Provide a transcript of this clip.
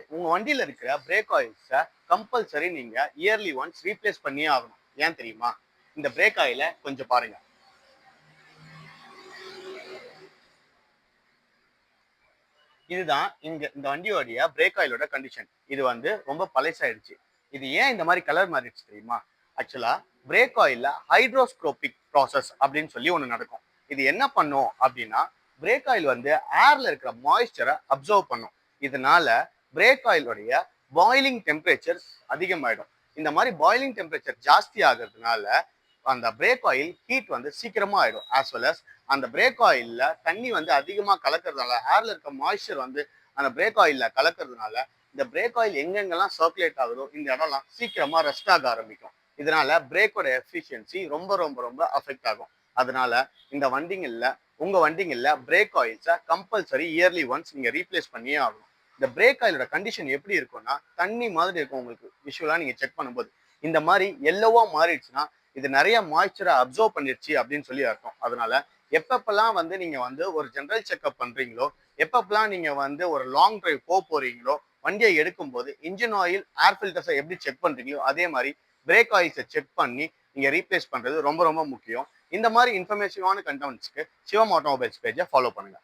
உங்க வண்டியில இருக்கிற பிரேக் ஆயில்ஸை கம்பல்சரி நீங்க இயர்லி ஒன்ஸ் ரீப்ளேஸ் பண்ணியே ஆகணும். ஏன் தெரியுமா? இந்த பிரேக் ஆயில கொஞ்சம் பாருங்க. இதுதான் இந்த வண்டியோடைய பிரேக் ஆயிலோட கண்டிஷன். இது வந்து ரொம்ப பழசாயிடுச்சு. இது ஏன் இந்த மாதிரி கலர் மாறிடுச்சு தெரியுமா? ஆக்சுவலா பிரேக் ஆயில்ல ஹைட்ரோஸ்கோபிக் ப்ராசஸ் அப்படின்னு சொல்லி ஒண்ணு நடக்கும். இது என்ன பண்ணும் அப்படின்னா, பிரேக் ஆயில் வந்து ஏர்ல இருக்கிற மாய்ஸ்சரை அப்சர்வ் பண்ணும். இதனால பிரேக் ஆயிலுடைய பாயிலிங் டெம்பரேச்சர் அதிகமாயிடும். இந்த மாதிரி பாயிலிங் டெம்பரேச்சர் ஜாஸ்தி ஆகிறதுனால அந்த பிரேக் ஆயில் ஹீட் வந்து சீக்கிரமா ஆயிடும். ஆஸ் வெல் அஸ் அந்த பிரேக் ஆயில்ல தண்ணி வந்து அதிகமா கலக்கிறதுனால, ஏர்ல இருக்க மாய்ஸ்சர் வந்து அந்த பிரேக் ஆயில்ல கலக்கிறதுனால, இந்த பிரேக் ஆயில் எங்கெங்கெல்லாம் சர்க்குலேட் ஆகுதோ இந்த இடம்லாம் சீக்கிரமா ரெஸ்ட் ஆக ஆரம்பிக்கும். இதனால பிரேக்கோட எஃபிஷியன்சி ரொம்ப ரொம்ப ரொம்ப அஃபெக்ட் ஆகும். அதனால இந்த உங்க வண்டிங்கள்ல பிரேக் ஆயில்ஸை கம்பல்சரி இயர்லி ஒன்ஸ் நீங்க ரீப்ளேஸ் பண்ணியே ஆகணும். இந்த பிரேக் ஆயிலோட கண்டிஷன் எப்படி இருக்கும்னா, தண்ணி மாதிரி இருக்கும். உங்களுக்கு விஷுவலா நீங்க செக் பண்ணும்போது இந்த மாதிரி எல்லோவா மாறிடுச்சுன்னா இது நிறைய மாய்ச்சரை அப்சர்வ் பண்ணிருச்சு அப்படின்னு சொல்லி அர்த்தம். அதனால எப்பப்பெல்லாம் வந்து நீங்க வந்து ஒரு ஜெனரல் செக்அப் பண்றீங்களோ, எப்பப்பெல்லாம் நீங்க வந்து ஒரு லாங் டிரைவ் போறீங்களோ, வண்டியை எடுக்கும் போது இன்ஜின் ஆயில், ஏர் ஃபில்டர்ஸை எப்படி செக் பண்றீங்களோ அதே மாதிரி பிரேக் ஆயில்ஸை செக் பண்ணி நீங்க ரீப்ளேஸ் பண்றது ரொம்ப ரொம்ப முக்கியம். இந்த மாதிரி இன்ஃபர்மேட்டிவான கண்டென்ட்ஸ்க்கு சிவம் ஆட்டோமொபைல்ஸ் பேஜை ஃபாலோ பண்ணுங்க.